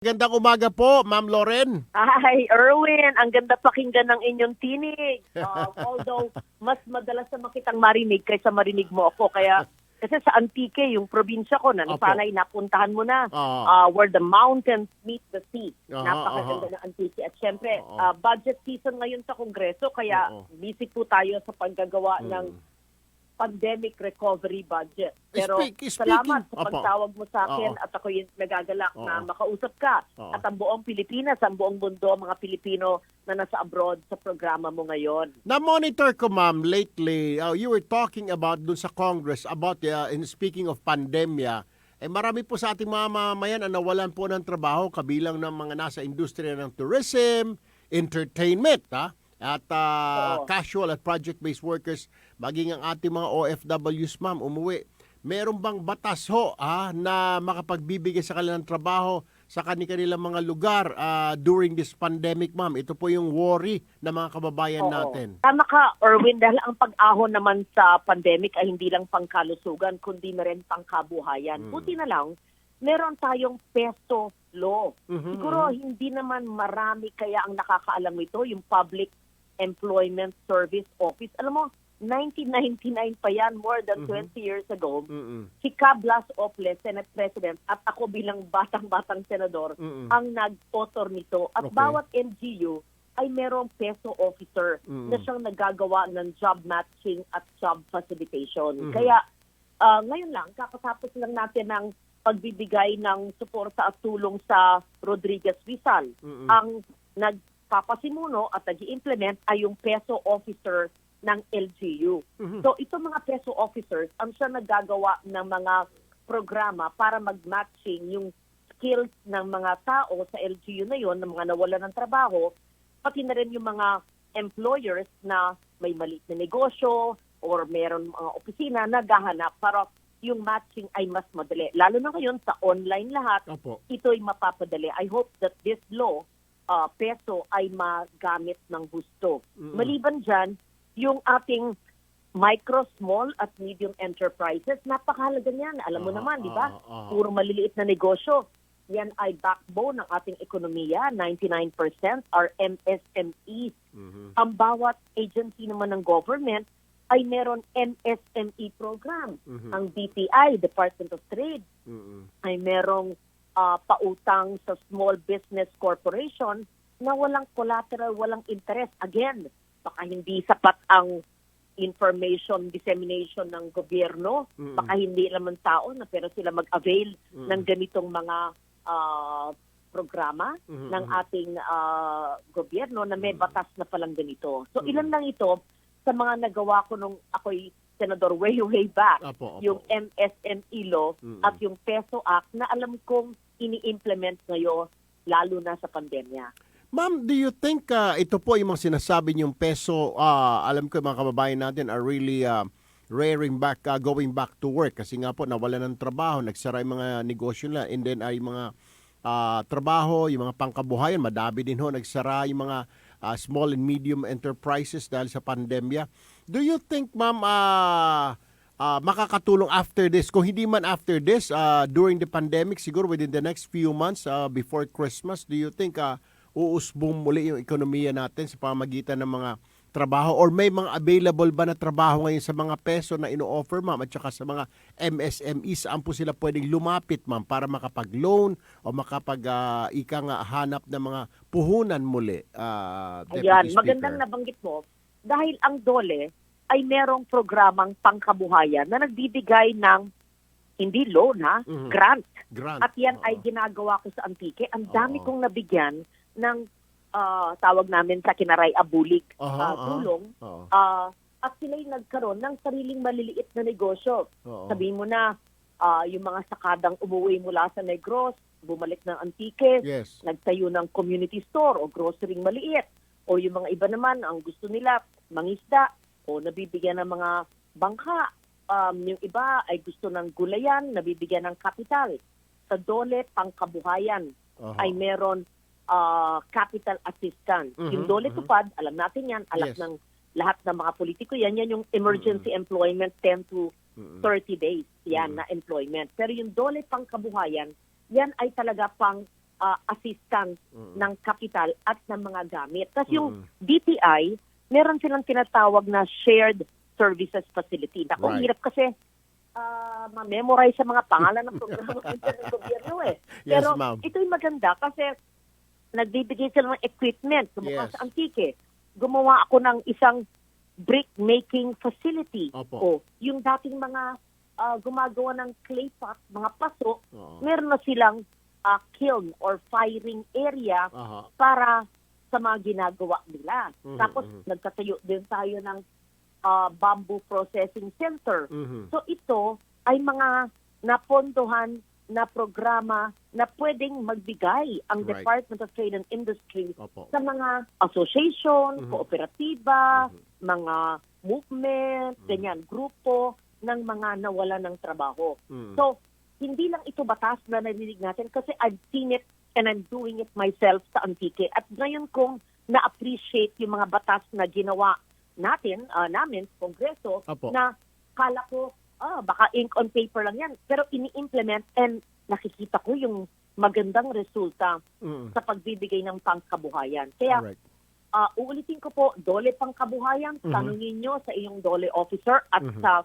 Magandang umaga po, Ma'am Loren. Hi, Erwin. Ang ganda pakinggan ng inyong tinig. Although, mas madalas naman kitang marinig kaysa marinig mo ako. Kasi sa Antique, yung probinsya ko, nasanay napuntahan mo na, where the mountains meet the sea. Napakaganda ng Antique. At syempre, budget season ngayon sa Kongreso, kaya busy po tayo sa paggagawa ng pandemic recovery budget. Pero salamat sa pagtawag mo sa akin at ako yung nagagalak na makausap ka. At ang buong Pilipinas, ang buong mundo, mga Pilipino na nasa abroad sa programa mo ngayon. Na-monitor ko, Ma'am, lately, you were talking about dun sa Congress, about, in speaking of pandemya, marami po sa ating mga mamamayan ang nawalan po ng trabaho, kabilang ng mga nasa industriya ng tourism, entertainment, at casual at project-based workers, maging ang ating mga OFWs, ma'am, umuwi. Meron bang batas ho na makapagbibigay sa kanilang trabaho sa kanilang mga lugar during this pandemic, ma'am? Ito po yung worry ng mga kababayan natin. Tama ka, Erwin, dahil ang pag-ahon naman sa pandemic ay hindi lang pangkalusugan, kundi na rin pangkabuhayan. Buti na lang, meron tayong peso law. Siguro hindi naman marami kaya ang nakakaalam ito, yung Public Employment Service Office. Alam mo, 1999 pa yan, more than 20 years ago. Si Cab Blas Ople, Senate President, at ako bilang batang-batang senador, ang nag-author nito. At bawat LGU ay merong peso officer na siyang nagagawa ng job matching at job facilitation. Kaya ngayon lang, kakatapos lang natin ng pagbibigay ng suporta at tulong sa Rodriguez Rizal. Ang nagpapasimuno at nag-i-implement ay yung peso officer ng LGU. So ito mga peso officers, ang siya nagagawa ng mga programa para mag-matching yung skills ng mga tao sa LGU na yon, ng mga nawalan ng trabaho, pati na rin yung mga employers na may maliit na negosyo or meron mga opisina na naghahanap para yung matching ay mas madali. Lalo na ngayon sa online lahat, ito'y mapapadali. I hope that this law, peso, ay magamit ng gusto. Maliban dyan, yung ating micro, small at medium enterprises, napakahalaga niyan. Alam mo naman, di ba? Puro maliliit na negosyo. Yan ay backbone ng ating ekonomiya. 99% are MSMEs. Ang bawat agency naman ng government ay meron MSME program. Ang DTI, Department of Trade, ay merong pautang sa small business corporation na walang collateral, walang interest. Again, baka hindi sapat ang information dissemination ng gobyerno, baka hindi naman tao na pero sila mag-avail ng ganitong mga programa ng ating gobyerno na may batas na palang ganito. So ilan lang ito sa mga nagawa ko nung ako'y senador way back, yung MSME law at yung PESO Act na alam kong ini-implement ngayon lalo na sa pandemya. Ma'am, do you think ito po yung mga sinasabi niyong peso, alam ko yung mga kababayan natin are really rearing back, going back to work kasi nga po nawalan ng trabaho, nagsara yung mga negosyo nila, and then ay mga trabaho, yung mga pangkabuhayan, madami din ho, nagsara yung mga small and medium enterprises dahil sa pandemya. Do you think, ma'am, makakatulong after this? Kung hindi man after this, during the pandemic, siguro within the next few months before Christmas, do you think uusbong muli yung ekonomiya natin sa pamamagitan ng mga trabaho, or may mga available ba na trabaho ngayon sa mga peso na ino-offer, ma'am, at saka sa mga MSMEs, saan po sila pwedeng lumapit, ma'am, para makapag-loan o hanap ng mga puhunan muli? Ayan, magandang nabanggit mo dahil ang DOLE ay merong programang pangkabuhayan na nagbibigay ng hindi loan, grant. At yan ay ginagawa ko sa Antique. Ang dami kong nabigyan ng tawag namin sa Kinaray Abulig tulong. At sila'y nagkaroon ng sariling maliliit na negosyo. Sabihin mo na, yung mga sakadang umuwi mula sa Negros, bumalik ng Antique, nagtayo ng community store o grocery maliit. O yung mga iba naman, ang gusto nila, mangisda o nabibigyan ng mga bangka. Yung iba ay gusto ng gulayan, nabibigyan ng kapital. Sa DOLE Pangkabuhayan ay meron capital assistance. Yung DOLE Tupad, alam natin yan, alam ng lahat ng mga politiko yan. Yan yung emergency employment 10 to 30 days yan na employment. Pero yung DOLE Pangkabuhayan, yan ay talaga pang assistance ng kapital at ng mga gamit. Kasi yung DTI, meron silang tinatawag na shared services facility. Naku, Right. hirap kasi ma-memorize sa mga pangalan ng programa ng gobyerno eh. Yes, Pero ma'am. ito'y maganda kasi nagbibigay sila ng equipment. Kumukha Yes. sa Antique. Gumawa ako ng isang brick making facility. Opo. O yung dating mga gumagawa ng clay pot, mga paso, Oo. meron na silang kiln or firing area Aha. para sa mga ginagawa nila. Mhm, Tapos mhm. nagtatayo din tayo ng bamboo processing center. Mhm. So ito ay mga napondohan na programa na pwedeng magbigay ang Right. Department of Trade and Industry Opo. sa mga association, Mhm. kooperatiba, Mhm. mga movement, ganyan, grupo ng mga nawalan ng trabaho. Mhm. So, hindi lang ito batas na narinig natin kasi I've seen it and I'm doing it myself sa Antique. At ngayon kong na-appreciate yung mga batas na ginawa natin, namin sa Kongreso, Opo. na kala ko, baka ink on paper lang yan. Pero ini-implement and nakikita ko yung magandang resulta Mhm. sa pagbibigay ng pangkabuhayan. Kaya, Alright. uulitin ko po, dole pangkabuhayan, tanungin nyo sa iyong dole officer at sa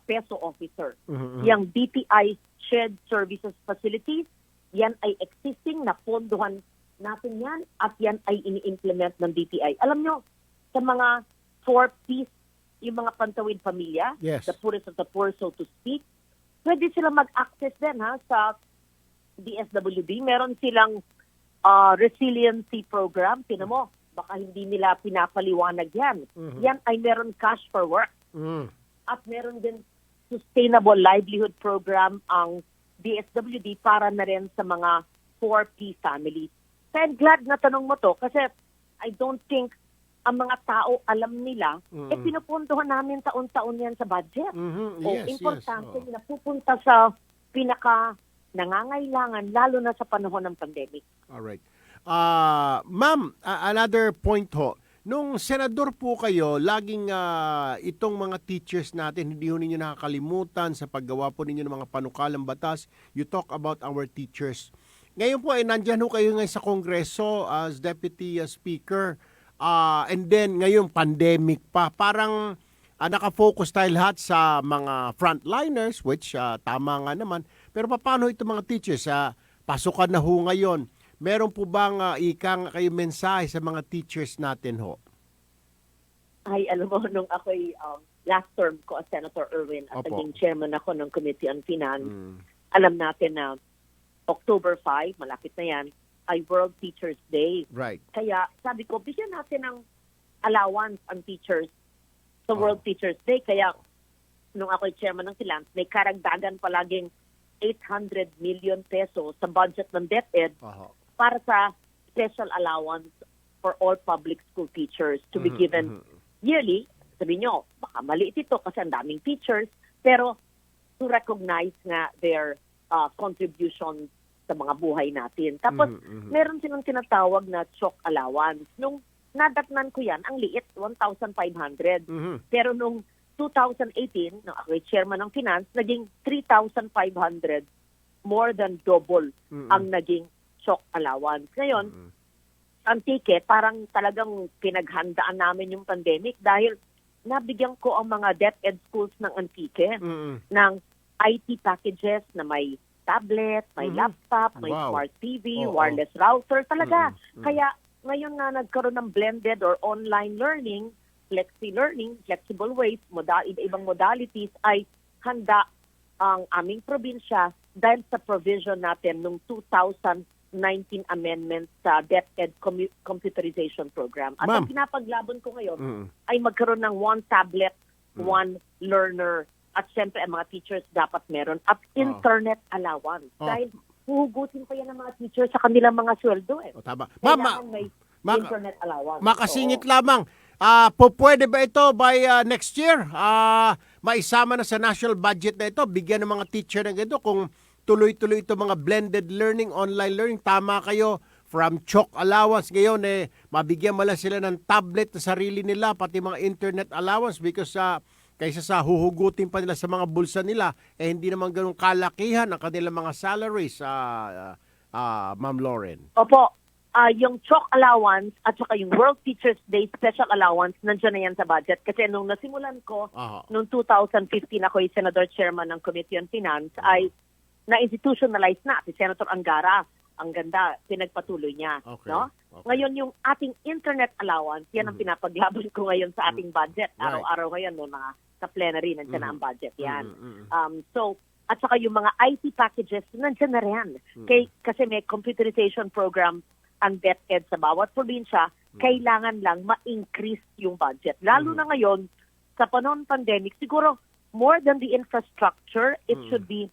peso officer. Mhm. Yang DTI Shared Services Facilities, yan ay existing na pondohan natin yan at yan ay ini-implement ng DTI. Alam nyo, sa mga 4Ps, yung mga pantawid pamilya, Yes. the poorest of the poor, so to speak, pwede sila mag-access din sa DSWD. Meron silang resiliency program. Tinan mo, baka hindi nila pinapaliwanag yan. Mhm. Yan ay meron cash for work. Mhm. At meron din sustainable livelihood program ang DSWD para na rin sa mga 4P families. So I'm glad na tanong mo to kasi I don't think ang mga tao alam nila, pinupuntuhan namin taon-taon yan sa budget. Mhm. O Yes, importante yes. Oo. na pupunta sa pinaka nangangailangan lalo na sa panahon ng pandemic. Alright. Ma'am, another point ho. Nung senador po kayo, laging itong mga teachers natin, hindi ho ninyo nakakalimutan sa paggawa po ninyo ng mga panukalang batas. You talk about our teachers. Ngayon po ay nandyan ho kayo ngayon sa Kongreso as Deputy Speaker. And then ngayon pandemic pa. Parang nakafocus tayo lahat sa mga frontliners, which tama nga naman. Pero paano itong mga teachers? Pasukan na ho ngayon. Meron po bang ikang kayo mensahe sa mga teachers natin ho? Ay, alam mo, nung ako'y last term ko as Senator Erwin at Opo. naging chairman ako ng Committee on Finance, Mm. alam natin na October 5, malapit na yan, ay World Teachers Day. Right. Kaya sabi ko, bigyan natin ng allowance ang teachers sa World Teachers Day. Kaya nung ako'y chairman ng Finance, may karagdagan palaging 800 million pesos sa budget ng DepEd Aha. para sa special allowance for all public school teachers to be given yearly. Sabi nyo, baka maliit ito kasi ang daming teachers, pero to recognize nga their contribution sa mga buhay natin. Tapos, meron silang tinatawag na chalk allowance. Nung nadatnan ko yan, ang liit, 1,500. Mhm. Pero nung 2018, nung ako'y chairman ng finance, naging 3,500, more than double ang naging chalk allowance. Ngayon, ang ticket, parang talagang pinaghandaan namin yung pandemic dahil nabigyan ko ang mga DepEd schools ng Antique Mhm. ng IT packages na may tablet, may laptop, may Wow. smart TV, Oo. wireless router, talaga. Kaya ngayon na nagkaroon ng blended or online learning, flexi-learning, flexible ways, iba-ibang modalities, ay handa ang aming probinsya dahil sa provision natin nung 2019 amendment sa DepEd Computerization Program. At Ma'am. ang pinapaglabon ko ngayon Mhm. ay magkaroon ng one tablet, one learner, at syempre ang mga teachers dapat meron, at internet allowance. Oh. Dahil huhugutin pa yan ng mga teachers sa kanilang mga sweldo eh. O, tama. Ma'am, Kailangan may ma- internet allowance. makasingit Oo. lamang. Pwede ba ito by next year? Maisama na sa national budget na ito, bigyan ng mga teacher ng ito kung tuloy-tuloy ito mga blended learning, online learning. Tama kayo, from chalk allowance ngayon mabigyan mo lang sila ng tablet na sarili nila, pati mga internet allowance because kaysa sa huhugutin pa nila sa mga bulsa nila, hindi naman ganun kalakihan ang kanilang mga salaries. Ma'am Lauren? Opo, yung chalk allowance at saka yung World Teachers Day special allowance, nandiyan na yan sa budget. Kasi nung nasimulan ko, Aha. noong 2015 ako yung Senador Chairman ng Committee on Finance, ay na-institutionalize na si Senator Angara. Ang ganda, pinagpatuloy niya. Okay. No? Okay. Ngayon yung ating internet allowance, yan ang pinapaglaban ko ngayon sa ating budget. Right. Araw-araw ngayon, no, mga sa plenary, nandiyan na ang budget yan. Mm-hmm. So, at saka yung mga IT packages, nandiyan na rin. Kasi may computerization program ang DepEd sa bawat probinsya, kailangan lang ma-increase yung budget. Lalo na ngayon, sa panahon pandemic, siguro more than the infrastructure, it should be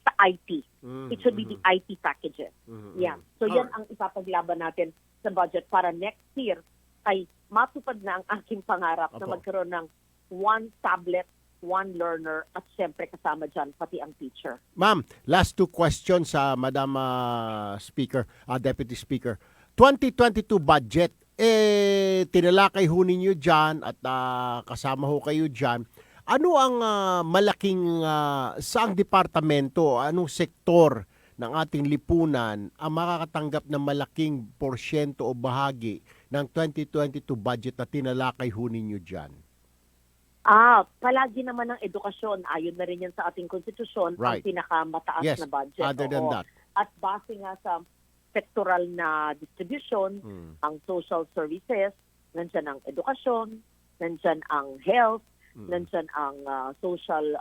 sa IT. It should be the IT packages. Yeah. So yan ang ipapaglaban natin sa budget para next year ay matupad na ang aking pangarap na magkaroon ng one tablet, one learner, at siyempre kasama dyan pati ang teacher. Ma'am, last two questions sa Madam Speaker, Deputy Speaker. 2022 budget, tinalakay ho ninyo dyan at kasama ho kayo dyan. Ano ang malaking, saang departamento, anong sektor ng ating lipunan ang makakatanggap ng malaking porsyento o bahagi ng 2022 budget na tinalakay ho ninyo dyan? Palagi naman ang edukasyon. Ayon na rin yan sa ating konstitusyon, Right. ang pinakamataas Yes, na budget. other than that. At base nga sa sectoral na distribution, ang social services, nandyan ang edukasyon, nandyan ang health, nandyan ang social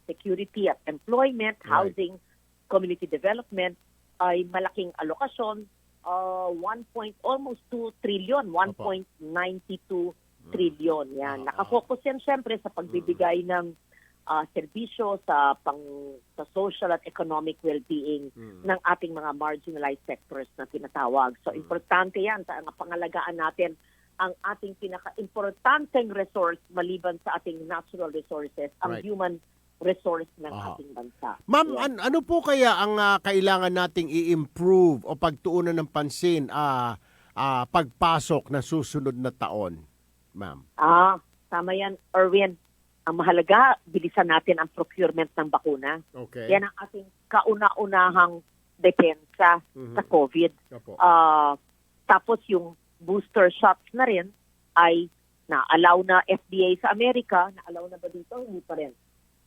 security at employment, Right. housing, community development, ay malaking alokasyon, almost 2 trillion, 1.92 trillion. Yan. Nakafocus yan siyempre sa pagbibigay ng serbisyo sa social at economic well-being ng ating mga marginalized sectors na tinatawag. So, importante yan sa pangalagaan natin ang ating pinaka-importanteng resource maliban sa ating natural resources, ang Right. human resource ng ating bansa. Ma'am, Yan. ano po kaya ang kailangan nating i-improve o pagtuunan ng pansin pagpasok na susunod na taon, ma'am? Tama yan, Erwin. Ang mahalaga, bilisan natin ang procurement ng bakuna. Okay. Yan ang ating kauna-unahang depensa sa COVID. Opo. Tapos yung booster shots na rin ay na-allow na FDA sa Amerika. Na-allow na ba dito? Hindi pa rin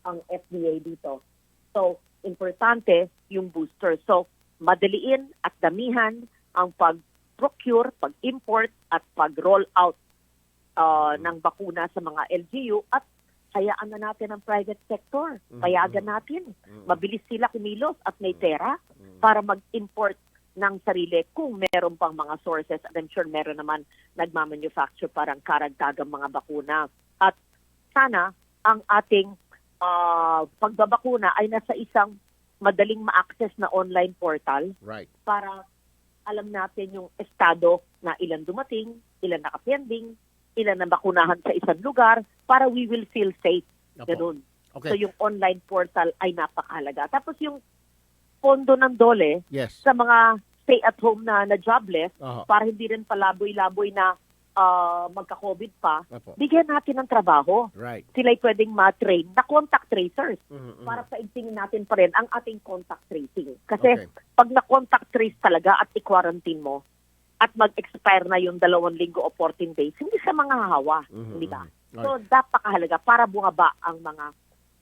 ang FDA dito. So, importante yung booster. So, madaliin at damihan ang pag-procure, pag-import at pag-roll out ng bakuna sa mga LGU at hayaan na natin ang private sector. Payagan natin. Mabilis sila kumilos at may pera para mag-import ng sarili kung meron pang mga sources. At I'm sure meron naman nagmamanufacture parang karagdagang mga bakuna. At sana ang ating pagbabakuna ay nasa isang madaling ma-access na online portal Right. para alam natin yung estado na ilan dumating, ilan nakapending, ilan na bakunahan sa isang lugar para we will feel safe. Opo. Ganun. Okay. So yung online portal ay napakahalaga. Tapos yung pondo ng DOLE Yes. sa mga stay-at-home na jobless Aha. para hindi rin palaboy-laboy na magka-COVID pa, Opo. bigyan natin ng trabaho. Right. Sila'y pwedeng ma-train na contact tracers para paigtingin natin pa rin ang ating contact tracing. Kasi Okay. pag na-contact trace talaga at i-quarantine mo, at mag-expire na yung 2 linggo o 14 days, hindi siya manghahawa. Hindi ba? So, napakahalaga para bumaba ang mga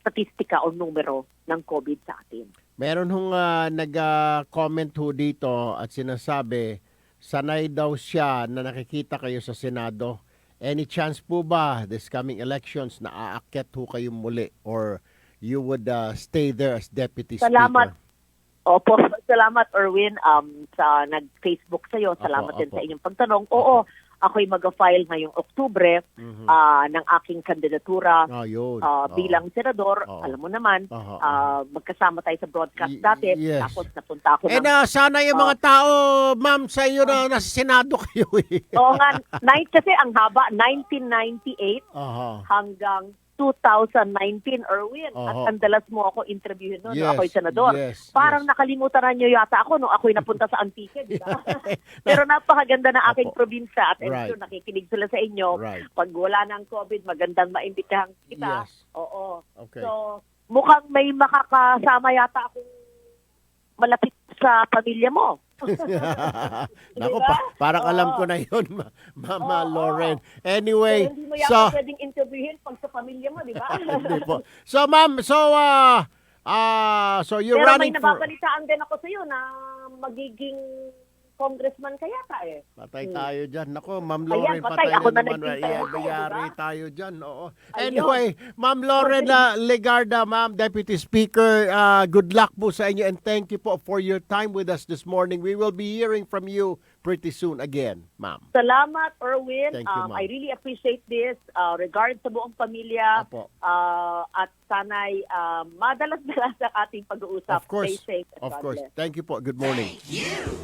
statistika o numero ng COVID sa atin. Meron hong nag-comment ho dito at sinasabi, sanay daw siya na nakikita kayo sa Senado. Any chance po ba this coming elections na aakyat ho kayo muli or you would stay there as Deputy Salamat. Speaker? Opo, salamat Erwin sa nag-Facebook sa'yo. Salamat din opo. sa inyong pagtanong. Oo, ako'y mag-file ngayong Oktubre ng aking kandidatura Yun. bilang senador. Oo. Alam mo naman, Oo. magkasama tayo sa broadcast dati. Yes. Tapos napunta ako Sana yung mga tao, ma'am, sa iyo na nasa Senado kayo eh. Oo nga, kasi ang haba, 1998 Aha. hanggang 2019, Erwin. At Oo. ang dalas mo ako interviewin noon, Yes, nung ako'y senador. yes, Parang yes. nakalimutan na niyo yata ako nung ako'y napunta sa Antique, di ba? Pero napakaganda na aking Opo. probinsya at I'm Right. sure nakikinig sila sa inyo. Right. Pag wala ng COVID, magandang maimbitahan kita. Yes. Oo. Okay. So, mukhang may makakasama yata akong malapit sa pamilya mo. Naku, Diba? parang alam Oo. ko na yun, Mama Oo. Lauren. Pero Anyway, hindi mo so, yata pwedeng interviewin pag sa pamilya mo, di ba? hindi po. So, ma'am, so you're Pero may running for... nababalitaan din ako sa iyo na magiging congressman ka yata eh. Patay tayo dyan. Nako, Ma'am Ayan, Lauren, patay. patay Ako na na naman. nagpintay ako, Bayari diba? tayo dyan. Oo. Ayun. Anyway, Ma'am Lauren Legarda, Ma'am Deputy Speaker, good luck po sa inyo and thank you po for your time with us this morning. We will be hearing from you pretty soon again, Ma'am. Salamat, Erwin. Thank you, ma'am. I really appreciate this. Regards sa buong pamilya. Opo. At sana'y madalas-dalas ang ating pag-uusap. Of course. Stay safe. and Of God course. bless. Thank you po. Good morning.